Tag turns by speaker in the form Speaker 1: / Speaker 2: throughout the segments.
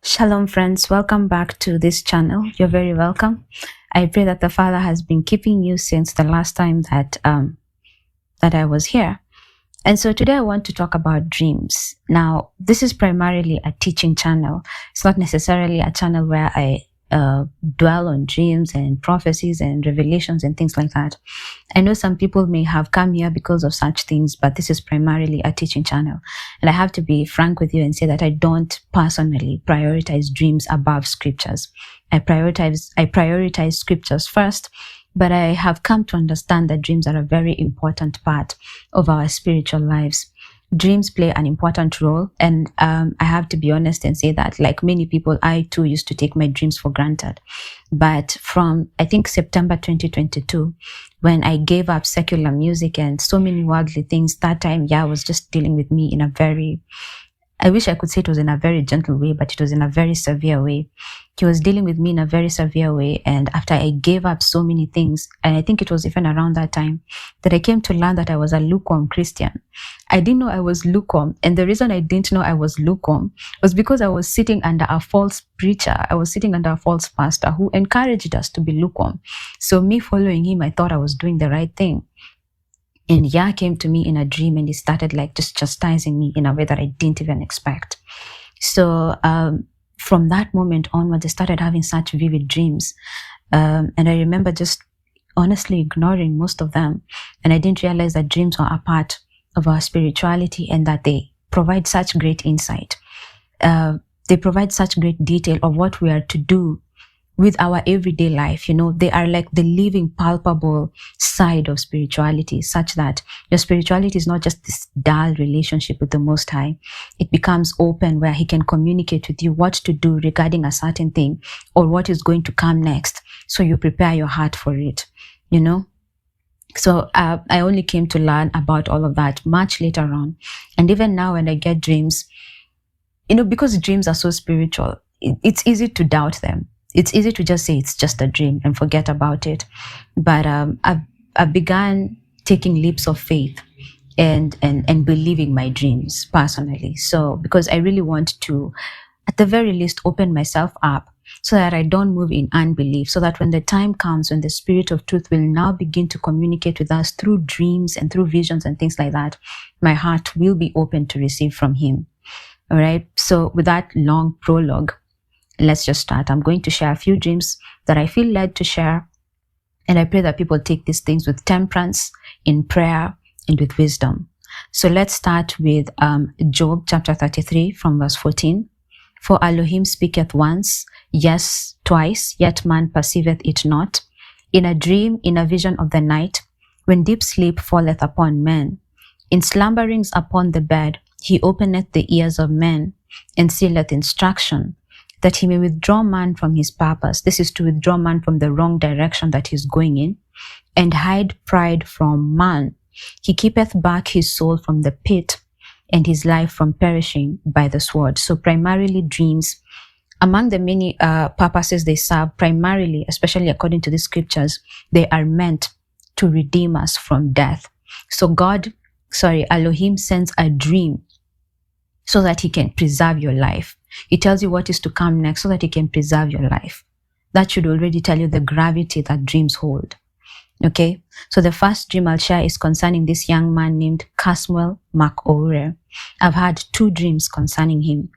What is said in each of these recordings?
Speaker 1: Shalom friends, welcome back to this channel. You're very welcome. I pray that the Father has been keeping you since the last time that I was here. And so today I want to talk about dreams. Now, this is primarily a teaching channel. It's not necessarily a channel where I dwell on dreams and prophecies and revelations and things like that. I know some people may have come here because of such things, but this is primarily a teaching channel. And I have to be frank with you and say that I don't personally prioritize dreams above scriptures. I prioritize scriptures first, but I have come to understand that dreams are a very important part of our spiritual lives. Dreams play an important role, and I have to be honest and say that, like many people, I too used to take my dreams for granted. But from, I think, September 2022, when I gave up secular music and so many worldly things, that time, Yah was just dealing with me in a very, I wish I could say it was in a very gentle way, but it was in a very severe way. He was dealing with me in a very severe way. And after I gave up so many things, and I think it was even around that time that I came to learn that I was a lukewarm Christian. I didn't know I was lukewarm. And the reason I didn't know I was lukewarm was because I was sitting under a false preacher. I was sitting under a false pastor who encouraged us to be lukewarm. So me following him, I thought I was doing the right thing. And Yah came to me in a dream and he started like just chastising me in a way that I didn't even expect. So from that moment onwards, I started having such vivid dreams. And I remember just honestly ignoring most of them. And I didn't realize that dreams were a part of our spirituality and that they provide such great insight. They provide such great detail of what we are to do with our everyday life. You know, they are like the living, palpable side of spirituality, such that your spirituality is not just this dull relationship with the Most High. It becomes open, where He can communicate with you what to do regarding a certain thing or what is going to come next. So you prepare your heart for it, you know. So I only came to learn about all of that much later on. And even now when I get dreams, you know, because dreams are so spiritual, it's easy to doubt them. It's easy to just say it's just a dream and forget about it. But I've begun taking leaps of faith and believing my dreams personally. So because I really want to, at the very least, open myself up so that I don't move in unbelief, so that when the time comes when the Spirit of truth will now begin to communicate with us through dreams and through visions and things like that, my heart will be open to receive from Him. All right. So with that long prologue, let's just start. I'm going to share a few dreams that I feel led to share. And I pray that people take these things with temperance, in prayer, and with wisdom. So let's start with Job chapter 33 from verse 14. For Elohim speaketh once, yes, twice, yet man perceiveth it not. In a dream, in a vision of the night, when deep sleep falleth upon men. In slumberings upon the bed, he openeth the ears of men, and sealeth instruction, that he may withdraw man from his purpose. This is to withdraw man from the wrong direction that he's going in, and hide pride from man. He keepeth back his soul from the pit, and his life from perishing by the sword. So primarily dreams, among the many purposes they serve, primarily, especially according to the scriptures, they are meant to redeem us from death. So Elohim sends a dream so that He can preserve your life. He tells you what is to come next so that He can preserve your life. That should already tell you the gravity that dreams hold. Okay, so the first dream I'll share is concerning this young man named KASMUEL McOURE. I've had 2 dreams concerning him.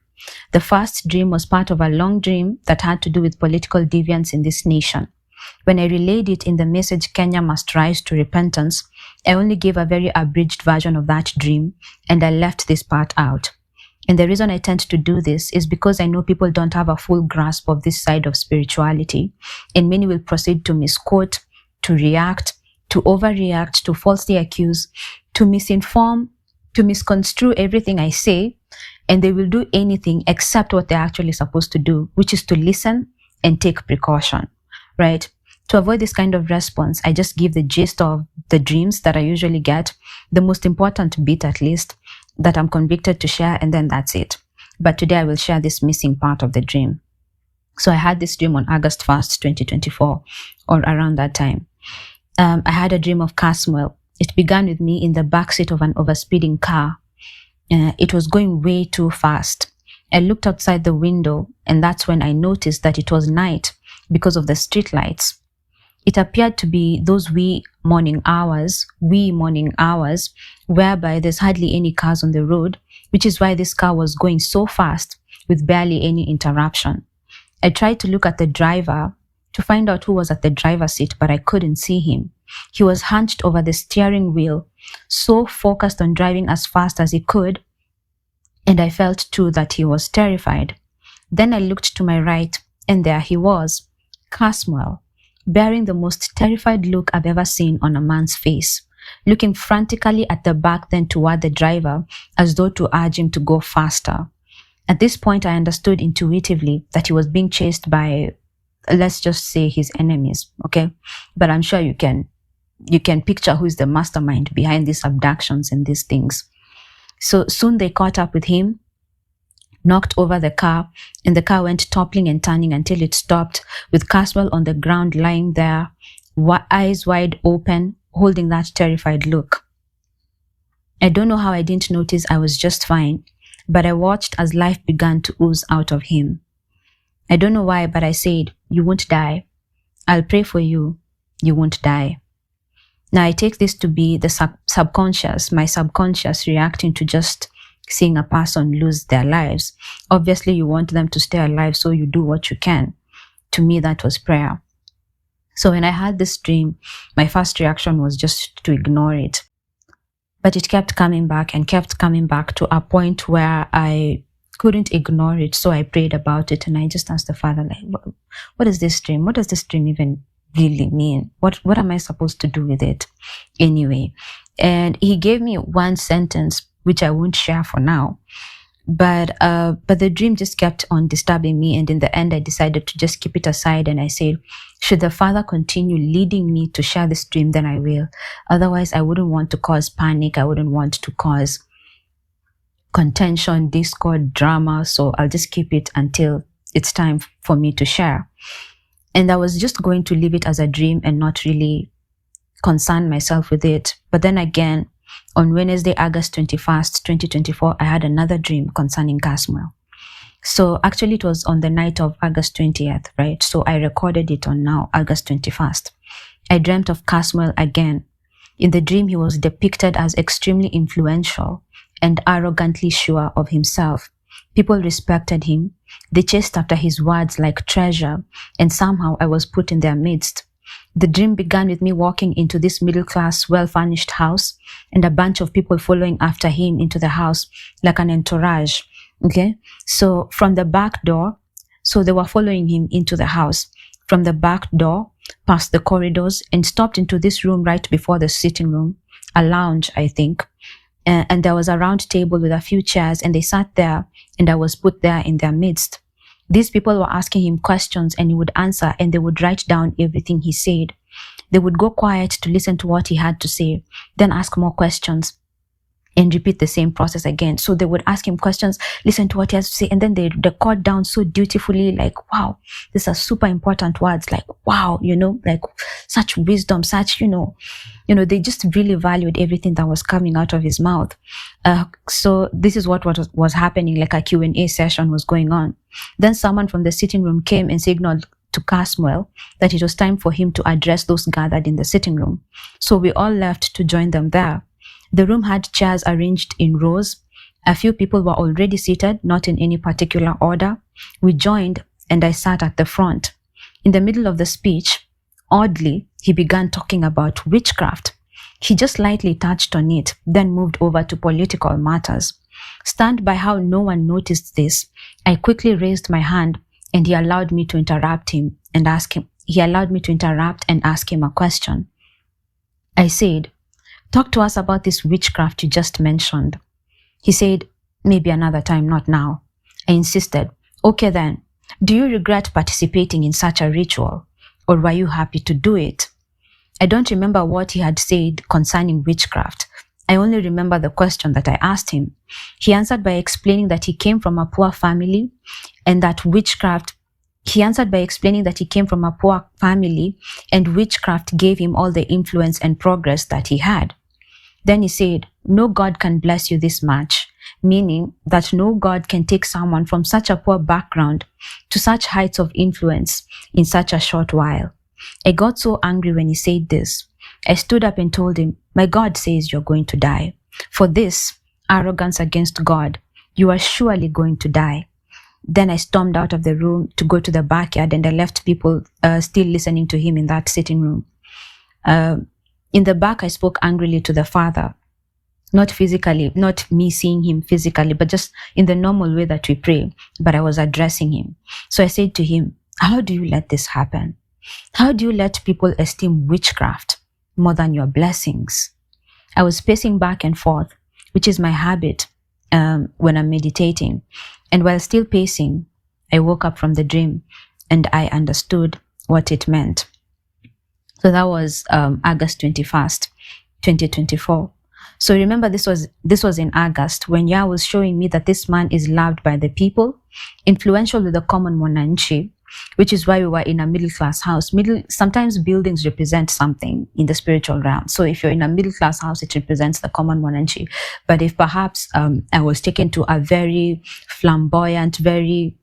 Speaker 1: The first dream was part of a long dream that had to do with political deviance in this nation. When I relayed it in the message, Kenya Must Rise to Repentance, I only gave a very abridged version of that dream, and I left this part out. And the reason I tend to do this is because I know people don't have a full grasp of this side of spirituality, and many will proceed to misquote, to react, to overreact, to falsely accuse, to misinform, to misconstrue everything I say, and they will do anything except what they're actually supposed to do, which is to listen and take precaution, right? To avoid this kind of response, I just give the gist of the dreams that I usually get, the most important bit at least, that I'm convicted to share, and then that's it. But today I will share this missing part of the dream. So I had this dream on August 1st, 2024, or around that time. I had a dream of KASMUEL. It began with me in the backseat of an overspeeding car. It was going way too fast. I looked outside the window, and that's when I noticed that it was night because of the street lights. It appeared to be those wee morning hours, whereby there's hardly any cars on the road, which is why this car was going so fast with barely any interruption. I tried to look at the driver to find out who was at the driver's seat, but I couldn't see him. He was hunched over the steering wheel, so focused on driving as fast as he could, and I felt too that he was terrified. Then I looked to my right, and there he was, KASMUEL, bearing the most terrified look I've ever seen on a man's face, looking frantically at the back then toward the driver as though to urge him to go faster. At this point, I understood intuitively that he was being chased by, let's just say, his enemies, okay? But I'm sure you can picture who is the mastermind behind these abductions and these things. So soon they caught up with him, knocked over the car, and the car went toppling and turning until it stopped with KASMUEL on the ground lying there, eyes wide open, holding that terrified look. I don't know how I didn't notice I was just fine, but I watched as life began to ooze out of him. I don't know why, but I said, "You won't die. I'll pray for you. You won't die." Now I take this to be the my subconscious reacting to just seeing a person lose their lives. Obviously, you want them to stay alive, so you do what you can. To me, that was prayer. So when I had this dream, my first reaction was just to ignore it. But it kept coming back and kept coming back to a point where I couldn't ignore it. So I prayed about it, and I just asked the Father, like, what is this dream? What does this dream even really mean? What am I supposed to do with it anyway? And he gave me one sentence, which I won't share for now. But the dream just kept on disturbing me, and in the end I decided to just keep it aside, and I said, should the Father continue leading me to share this dream, then I will. Otherwise, I wouldn't want to cause panic. I wouldn't want to cause contention, discord, drama. So I'll just keep it until it's time for me to share. And I was just going to leave it as a dream and not really concern myself with it. But then again, on Wednesday, August 21st, 2024, I had another dream concerning KASMUEL. So actually it was on the night of August 20th, right? So I recorded it on now, August 21st. I dreamt of KASMUEL again. In the dream, he was depicted as extremely influential and arrogantly sure of himself. People respected him. They chased after his words like treasure, and somehow I was put in their midst. The dream began with me walking into this middle-class, well-furnished house and a bunch of people following after him into the house like an entourage, okay? So from the back door, so they were following him into the house. From the back door, past the corridors, and stopped into this room right before the sitting room, a lounge, I think. And there was a round table with a few chairs, and they sat there, and I was put there in their midst. These people were asking him questions, and he would answer, and they would write down everything he said. They would go quiet to listen to what he had to say, then ask more questions, and repeat the same process again. So they would ask him questions, listen to what he has to say, and then they record down so dutifully, like, wow, these are super important words, like, wow, like such wisdom, such, they just really valued everything that was coming out of his mouth. So this is what was happening, like a Q&A session was going on. Then someone from the sitting room came and signaled to KASMUEL that it was time for him to address those gathered in the sitting room. So we all left to join them there. The room had chairs arranged in rows. A few people were already seated, not in any particular order. We joined, and I sat at the front. In the middle of the speech, oddly, he began talking about witchcraft. He just lightly touched on it, then moved over to political matters. Stunned by how no one noticed this, I quickly raised my hand, and he allowed me to interrupt and ask him a question. I said, "Talk to us about this witchcraft you just mentioned." He said, "Maybe another time, not now." I insisted, "Okay then, do you regret participating in such a ritual, or were you happy to do it?" I don't remember what he had said concerning witchcraft. I only remember the question that I asked him. He answered by explaining that he came from a poor family and that witchcraft gave him all the influence and progress that he had. Then he said, "No God can bless you this much. meaning that no God can take someone from such a poor background to such heights of influence in such a short while. I got so angry when he said this. I stood up and told him, my God says you're going to die. For this arrogance against God, you are surely going to die. Then I stormed out of the room to go to the backyard, and I left people still listening to him in that sitting room. In the back, I spoke angrily to the Father, not physically, not me seeing him physically, but just in the normal way that we pray, but I was addressing him. So I said to him, how do you let this happen? How do you let people esteem witchcraft more than your blessings? I was pacing back and forth, which is my habit when I'm meditating. And while still pacing, I woke up from the dream and I understood what it meant. So that was August 21st, 2024. So remember, this was in August when Yah was showing me that this man is loved by the people, influential with the common mwananchi, which is why we were in a middle-class house. Sometimes buildings represent something in the spiritual realm. So if you're in a middle-class house, it represents the common mwananchi. But if perhaps I was taken to a very flamboyant, very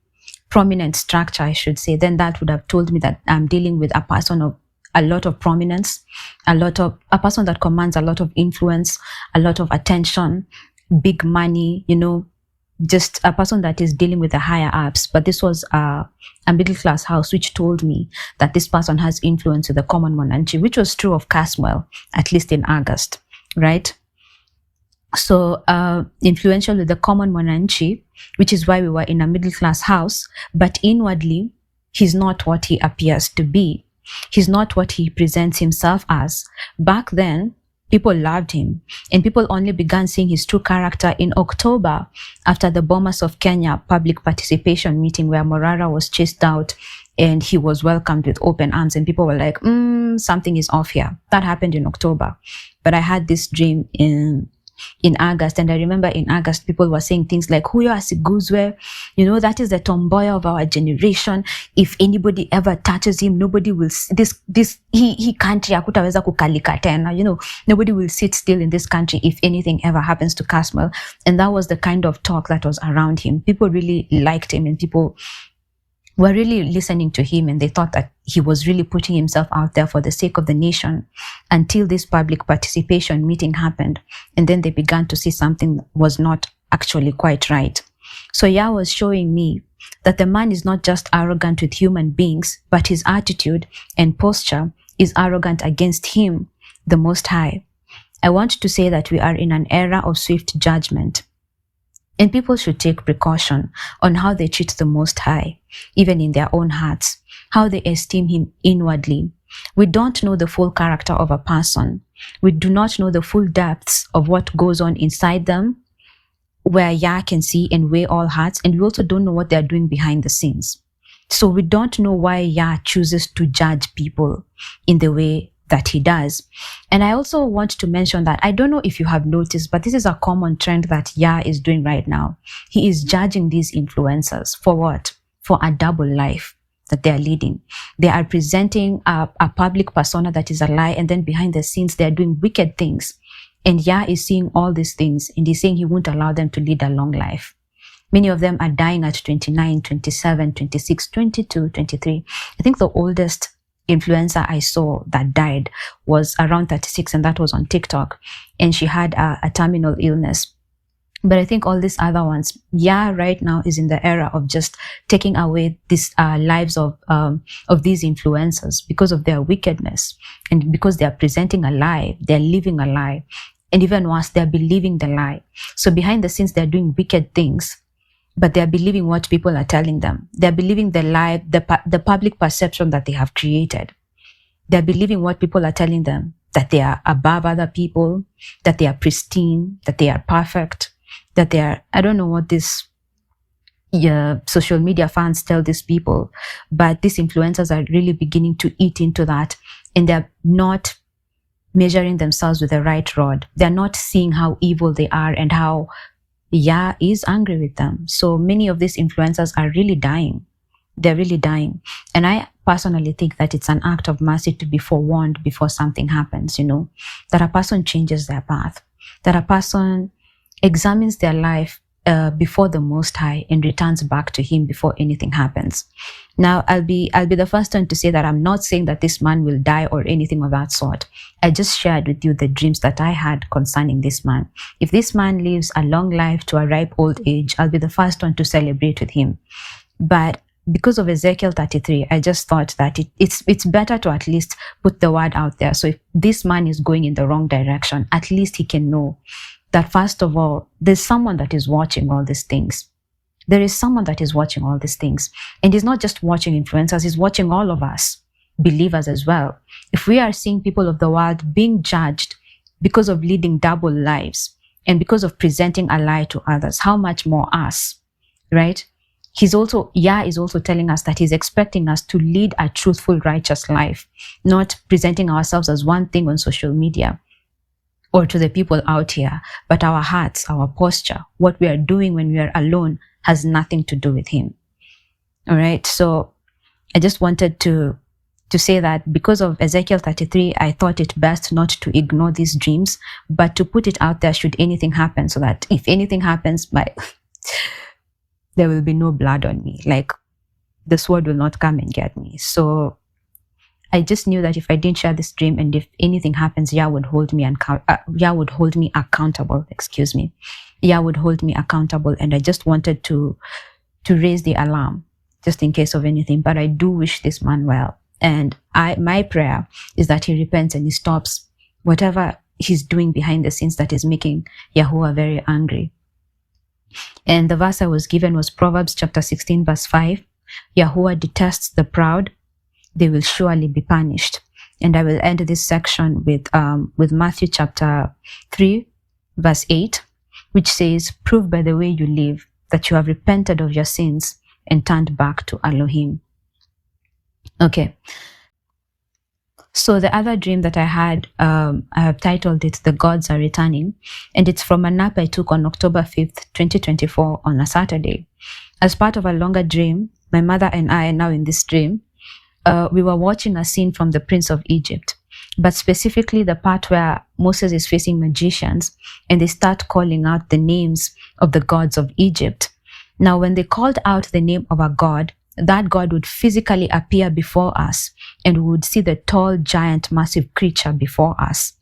Speaker 1: prominent structure, I should say, then that would have told me that I'm dealing with a person of a lot of prominence, a person that commands a lot of influence, a lot of attention, big money, just a person that is dealing with the higher ups. But this was a middle-class house, which told me that this person has influence with the common mwananchi, which was true of KASMUEL, at least in August, right? So influential with the common mwananchi, which is why we were in a middle-class house, but inwardly, he's not what he appears to be. He's not what he presents himself as. Back then, people loved him, and people only began seeing his true character in October after the Bomas of Kenya public participation meeting where Morara was chased out and he was welcomed with open arms, and people were like, something is off here. That happened in October. But I had this dream in August, and I remember in August people were saying things like, huyo asiguzwe, that is the tomboy of our generation. If anybody ever touches him, nobody will he country hakutaweza kukalika tena, nobody will sit still in this country if anything ever happens to KASMUEL. And that was the kind of talk that was around him. People really liked him, and people were really listening to him, and they thought that he was really putting himself out there for the sake of the nation, until this public participation meeting happened. And then they began to see something was not actually quite right. So Yah was showing me that the man is not just arrogant with human beings, but his attitude and posture is arrogant against him, the Most High. I want to say that we are in an era of swift judgment, and people should take precaution on how they treat the Most High, even in their own hearts, how they esteem him inwardly. We don't know the full character of a person. We do not know the full depths of what goes on inside them, where Yah can see and weigh all hearts, and we also don't know what they're doing behind the scenes. So we don't know why Yah chooses to judge people in the way that he does. And I also want to mention that I don't know if you have noticed, but this is a common trend that Yah is doing right now. He is judging these influencers for what? For a double life that they are leading. They are presenting a public persona that is a lie, and then behind the scenes they are doing wicked things. And Yah is seeing all these things, and he's saying he won't allow them to lead a long life. Many of them are dying at 29, 27, 26, 22, 23. I think the oldest influencer I saw that died was around 36, and that was on TikTok, and she had a terminal illness. But I think all these other ones, Yah right now is in the era of just taking away these lives of these influencers because of their wickedness, and because they are presenting a lie, they're living a lie, and even worse, they're believing the lie. So behind the scenes, they're doing wicked things, but they're believing what people are telling them. They're believing the lie, the public perception that they have created. They're believing what people are telling them, that they are above other people, that they are pristine, that they are perfect, that they are, I don't know what this social media fans tell these people, but these influencers are really beginning to eat into that, and they're not measuring themselves with the right rod. They're not seeing how evil they are and how Yah is angry with them. So many of these influencers are really dying. They're really dying. And I personally think that it's an act of mercy to be forewarned before something happens, that a person changes their path, that a person examines their life before the Most High and returns back to Him before anything happens. Now, I'll be the first one to say that I'm not saying that this man will die or anything of that sort. I just shared with you the dreams that I had concerning this man. If this man lives a long life to a ripe old age, I'll be the first one to celebrate with him. But because of Ezekiel 33, I just thought that it's better to at least put the word out there. So if this man is going in the wrong direction, at least he can know that, first of all, there's someone that is watching all these things. There is someone that is watching all these things. And he's not just watching influencers, he's watching all of us, believers as well. If we are seeing people of the world being judged because of leading double lives and because of presenting a lie to others, how much more us, right? Yah is also telling us that he's expecting us to lead a truthful, righteous life, not presenting ourselves as one thing on social media or to the people out here, but our hearts, our posture, what we are doing when we are alone has nothing to do with him. All right. So I just wanted to say that because of Ezekiel 33, I thought it best not to ignore these dreams, but to put it out there should anything happen, so that if anything happens, there will be no blood on me. Like, the sword will not come and get me. So I just knew that if I didn't share this dream and if anything happens, Yah would hold me accountable. Excuse me. Yah would hold me accountable. And I just wanted to raise the alarm just in case of anything. But I do wish this man well. And my prayer is that he repents and he stops whatever he's doing behind the scenes that is making Yahuwah very angry. And the verse I was given was Proverbs chapter 16, verse 5. Yahuwah detests the proud, they will surely be punished. And I will end this section with Matthew chapter 3, verse 8, which says, prove by the way you live that you have repented of your sins and turned back to Elohim. Okay. So the other dream that I had, I have titled it, The Gods Are Returning. And it's from a nap I took on October 5th, 2024 on a Saturday. As part of a longer dream, my mother and I, now in this dream, we were watching a scene from the Prince of Egypt, but specifically the part where Moses is facing magicians and they start calling out the names of the gods of Egypt. Now, when they called out the name of a god, that god would physically appear before us and we would see the tall, giant, massive creature before us.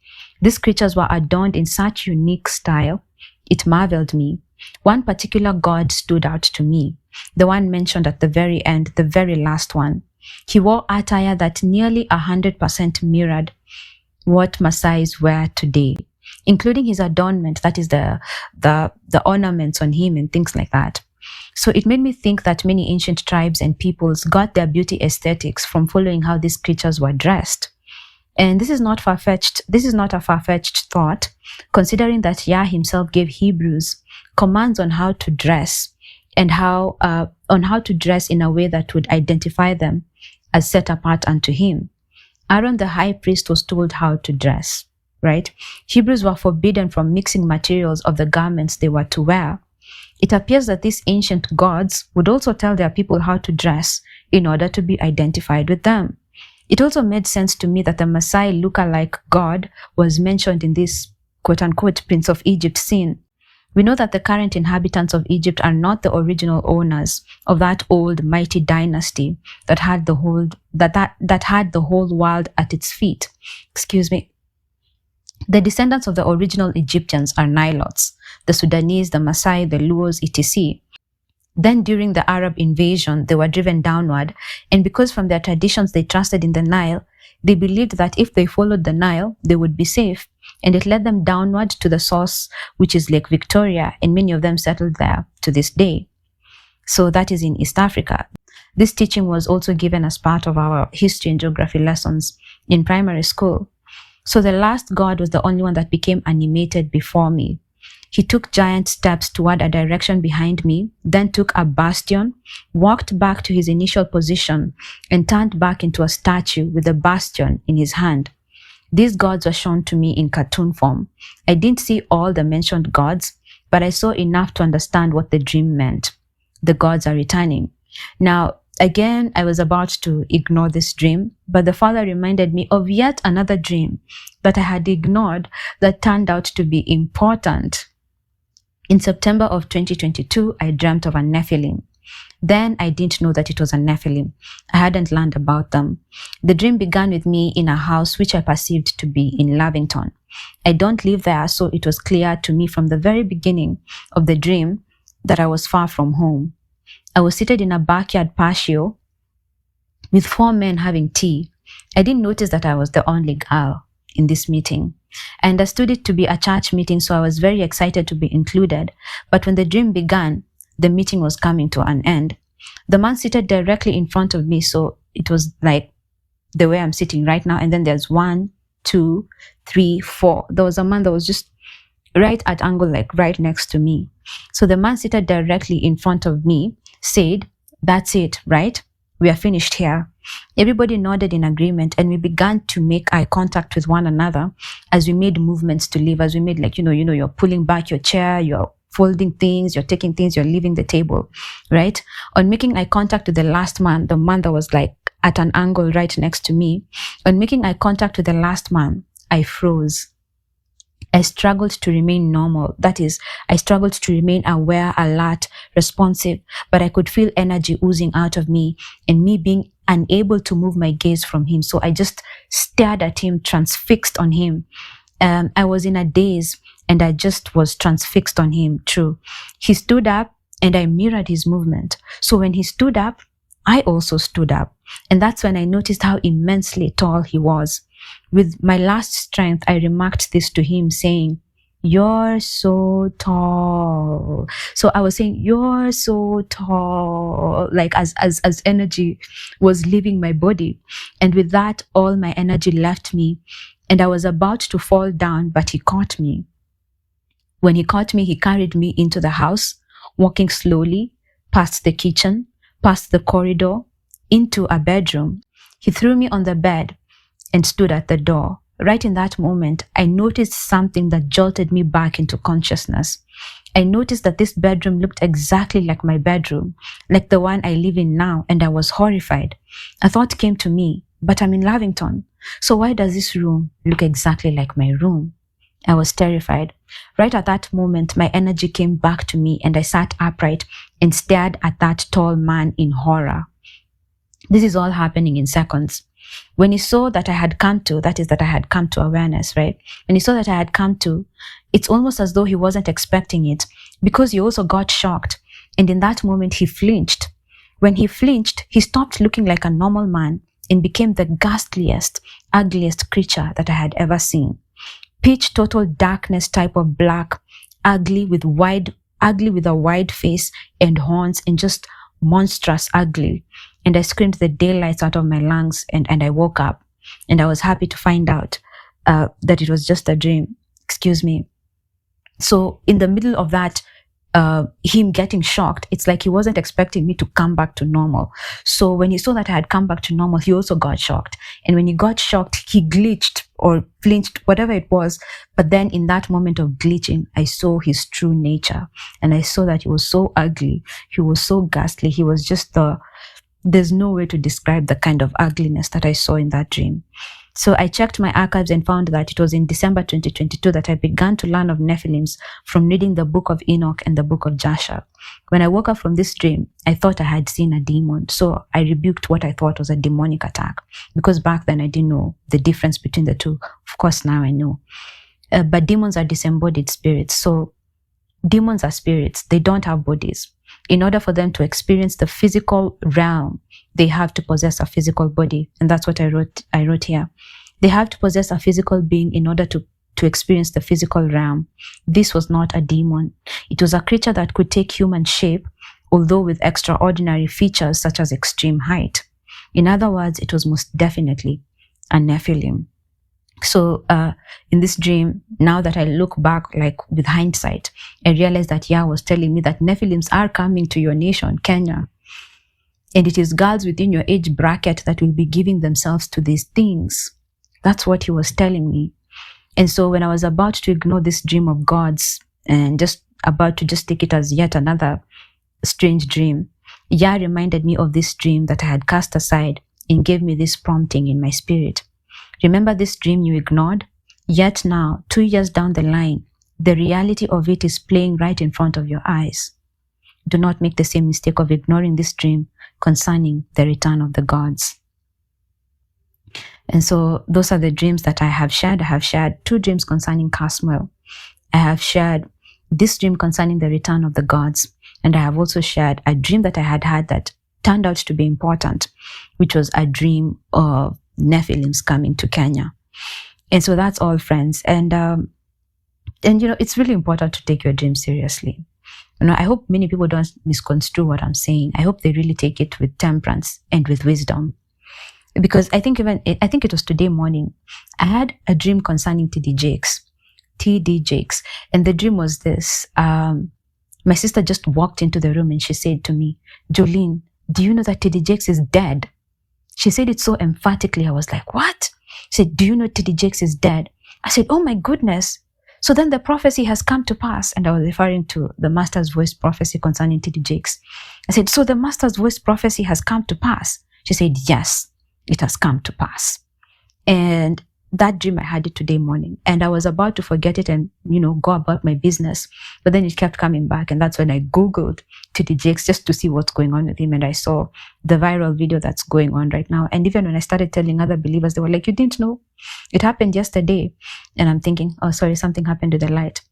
Speaker 1: These creatures were adorned in such unique style, it marveled me. One particular god stood out to me, the one mentioned at the very end, the very last one. He wore attire that nearly 100% mirrored what Maasais wear today, including his adornment, that is the ornaments on him and things like that. So it made me think that many ancient tribes and peoples got their beauty aesthetics from following how these creatures were dressed. And this is not far-fetched. This is not a far-fetched thought, considering that Yah himself gave Hebrews commands on how to dress and on how to dress in a way that would identify them as set apart unto him. Aaron the high priest was told how to dress, right? Hebrews were forbidden from mixing materials of the garments they were to wear. It appears that these ancient gods would also tell their people how to dress in order to be identified with them. It also made sense to me that the Maasai lookalike god was mentioned in this quote-unquote Prince of Egypt scene. We know that the current inhabitants of Egypt are not the original owners of that old mighty dynasty that had the whole had the whole world at its feet. Excuse me. The descendants of the original Egyptians are Nilotes, the Sudanese, the Maasai, the Luos, etc. Then during the Arab invasion, they were driven downward, and because from their traditions they trusted in the Nile, they believed that if they followed the Nile, they would be safe. And it led them downward to the source, which is Lake Victoria, and many of them settled there to this day. So that is in East Africa. This teaching was also given as part of our history and geography lessons in primary school. So the last god was the only one that became animated before me. He took giant steps toward a direction behind me, then took a bastion, walked back to his initial position, and turned back into a statue with the bastion in his hand. These gods were shown to me in cartoon form. I didn't see all the mentioned gods, but I saw enough to understand what the dream meant. The gods are returning. Now, again, I was about to ignore this dream, but the Father reminded me of yet another dream that I had ignored that turned out to be important. In September of 2022, I dreamt of a Nephilim. Then I didn't know that it was a Nephilim. I hadn't learned about them. The dream began with me in a house which I perceived to be in Lavington. I don't live there, so it was clear to me from the very beginning of the dream that I was far from home. I was seated in a backyard patio with 4 men having tea. I didn't notice that I was the only girl in this meeting. I understood it to be a church meeting, so I was very excited to be included. But when the dream began, the meeting was coming to an end. The man seated directly in front of me, so it was like the way I'm sitting right now. And then there's 1, 2, 3, 4. There was a man that was just right at angle, like right next to me. So the man seated directly in front of me said, "That's it, right? We are finished here." Everybody nodded in agreement, and we began to make eye contact with one another as we made movements to leave. As we made, like, you're pulling back your chair, you're folding things, you're taking things, you're leaving the table, right? On making eye contact with the last man, the man that was like at an angle right next to me, on making eye contact with the last man, I froze. I struggled to remain normal. That is, I struggled to remain aware, alert, responsive, but I could feel energy oozing out of me and me being unable to move my gaze from him. So I just stared at him, transfixed on him. I was in a daze and I just was transfixed on him. True. He stood up and I mirrored his movement. So when he stood up, I also stood up. And that's when I noticed how immensely tall he was. With my last strength, I remarked this to him, saying, "You're so tall." So I was saying, "You're so tall," like as energy was leaving my body. And with that, all my energy left me. And I was about to fall down, but he caught me. When he caught me, he carried me into the house, walking slowly past the kitchen, past the corridor, into a bedroom. He threw me on the bed and stood at the door. Right in that moment, I noticed something that jolted me back into consciousness. I noticed that this bedroom looked exactly like my bedroom, like the one I live in now, and I was horrified. A thought came to me, but I'm in Lavington, so why does this room look exactly like my room? I was terrified. Right at that moment, my energy came back to me and I sat upright and stared at that tall man in horror. This is all happening in seconds. When he saw that I had come to, that is, that I had come to awareness, right? When he saw that I had come to, it's almost as though he wasn't expecting it, because he also got shocked. And in that moment, he flinched. When he flinched, he stopped looking like a normal man and became the ghastliest, ugliest creature that I had ever seen. Pitch total darkness type of black, ugly with a wide face and horns, and just monstrous ugly. And I screamed the daylights out of my lungs, and I woke up, and I was happy to find out that it was just a dream. Excuse me. So in the middle of that, him getting shocked, it's like he wasn't expecting me to come back to normal. So when he saw that I had come back to normal, he also got shocked. And when he got shocked, he glitched or flinched, whatever it was. But then in that moment of glitching, I saw his true nature. And I saw that he was so ugly. He was so ghastly. He was just there's no way to describe the kind of ugliness that I saw in that dream. So I checked my archives and found that it was in December 2022 that I began to learn of Nephilims from reading the book of Enoch and the book of Jasher. When I woke up from this dream, I thought I had seen a demon. So I rebuked what I thought was a demonic attack, because back then I didn't know the difference between the two. Of course, now I know. But demons are disembodied spirits. So demons are spirits. They don't have bodies. In order for them to experience the physical realm, they have to possess a physical body. And that's what I wrote here. They have to possess a physical being in order to experience the physical realm. This was not a demon. It was a creature that could take human shape, although with extraordinary features such as extreme height. In other words, it was most definitely a Nephilim. So in this dream, now that I look back, like with hindsight, I realized that Yah was telling me that Nephilims are coming to your nation, Kenya. And it is girls within your age bracket that will be giving themselves to these things. That's what he was telling me. And so when I was about to ignore this dream of God's and just about to just take it as yet another strange dream, Yah reminded me of this dream that I had cast aside and gave me this prompting in my spirit. Remember this dream you ignored? Yet now, 2 years down the line, the reality of it is playing right in front of your eyes. Do not make the same mistake of ignoring this dream concerning the return of the gods. And so those are the dreams that I have shared. I have shared 2 dreams concerning KASMUEL. I have shared this dream concerning the return of the gods. And I have also shared a dream that I had that turned out to be important, which was a dream of Nephilims coming to Kenya. And so that's all, friends. And it's really important to take your dream seriously. I hope many people don't misconstrue what I'm saying. I hope they really take it with temperance and with wisdom. Because I think it was today morning, I had a dream concerning TD Jakes. And the dream was this. My sister just walked into the room and she said to me, "Jolene, do you know that TD Jakes is dead?" She said it so emphatically. I was like, "What?" She said, "Do you know TD Jakes is dead?" I said, "Oh my goodness. So then the prophecy has come to pass." And I was referring to the Master's Voice prophecy concerning TD Jakes. I said, "So the Master's Voice prophecy has come to pass?" She said, "Yes, it has come to pass." And that dream, I had it today morning. And I was about to forget it and, go about my business. But then it kept coming back. And that's when I Googled TD Jakes just to see what's going on with him. And I saw the viral video that's going on right now. And even when I started telling other believers, they were like, "You didn't know? It happened yesterday." And I'm thinking, "Oh, sorry, something happened to the light."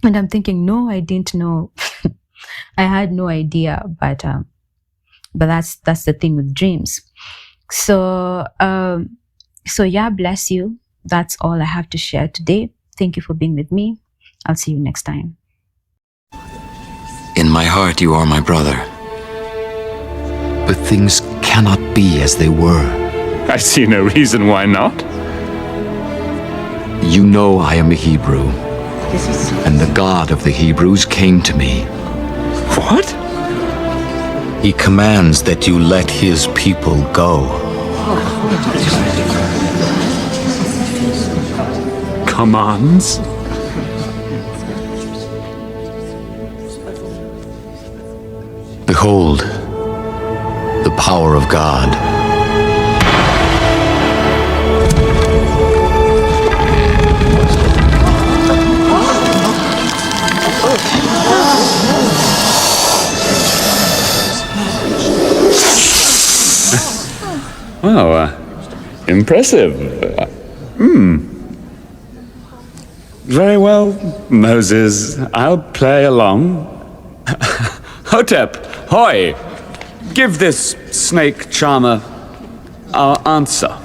Speaker 1: And I'm thinking, no, I didn't know. I had no idea. But that's the thing with dreams. So yeah, bless you. That's all I have to share today. Thank you for being with me. I'll see you next time.
Speaker 2: In my heart, you are my brother. But things cannot be as they were.
Speaker 3: I see no reason why not.
Speaker 2: You know I am a Hebrew, and the God of the Hebrews came to me.
Speaker 3: What?
Speaker 2: He commands that you let his people go.
Speaker 3: Commands?
Speaker 2: Behold, the power of God.
Speaker 3: Wow, impressive. Very well, Moses. I'll play along. Hotep, hoi! Give this snake charmer our answer.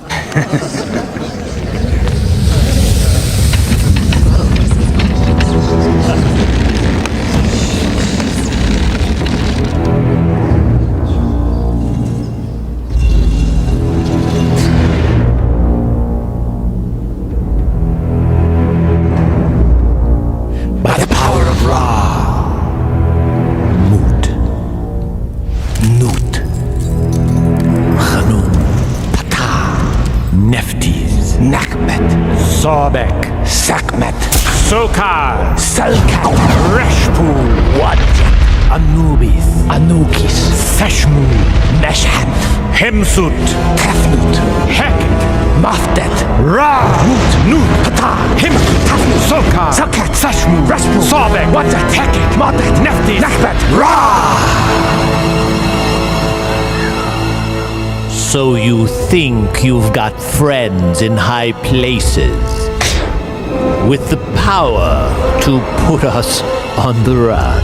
Speaker 4: Sobek, Sakmet, Sokar, Salkat, Reshpul, Wadjet, Anubis, Anukis, Seshmu, Meshant, Hemsut, Tefnut, Heket, Mafdet, Ra, Mut, Nut, Pata, Him, Tefnut, Sokar, Sakat, Seshmu, Reshpul, Sobek, Wadjet, Heket, Madet, Neftis, Nakbet, Ra!
Speaker 5: So you think you've got friends in high places with the power to put us on the run?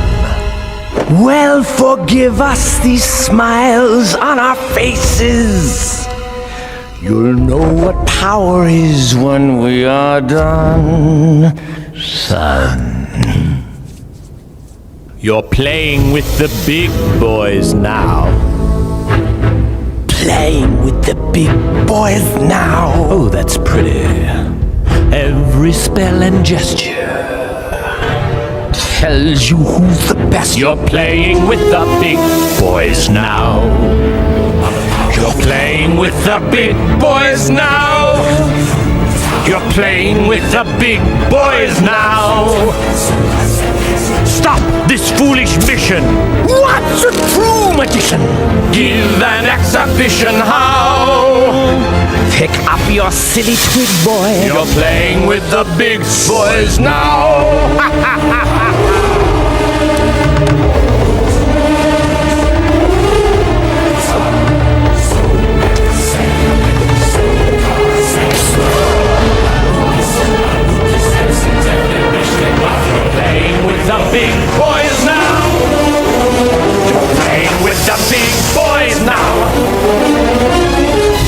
Speaker 4: Well, forgive us these smiles on our faces. You'll know what power is when we are done, son.
Speaker 5: You're playing with the big boys now.
Speaker 4: Playing with the big boys now.
Speaker 5: Oh, that's pretty. Every spell and gesture
Speaker 4: tells you who's the best.
Speaker 5: You're playing with the big boys now. You're playing with the big boys now. You're playing with the big boys now. Stop this foolish mission.
Speaker 4: What's a true magician?
Speaker 5: Give an exhibition how
Speaker 4: Pick up your silly twig, boy.
Speaker 5: You're playing with the big boys now. Playing with the big boys now. You're playing with the big boys now.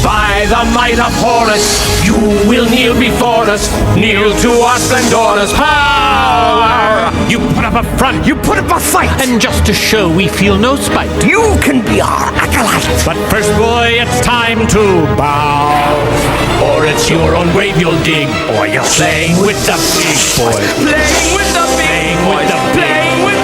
Speaker 5: By the might of Horus, you will kneel before us. Kneel to our splendorous power. You put up a front,
Speaker 4: You put up a fight.
Speaker 5: and just to show we feel no spite.
Speaker 4: You can be our acolyte.
Speaker 5: But first, boy, it's time to bow. Or it's your own grave you'll dig. Or you're playing with the big boys.
Speaker 4: Playing with the big
Speaker 5: Playing with the big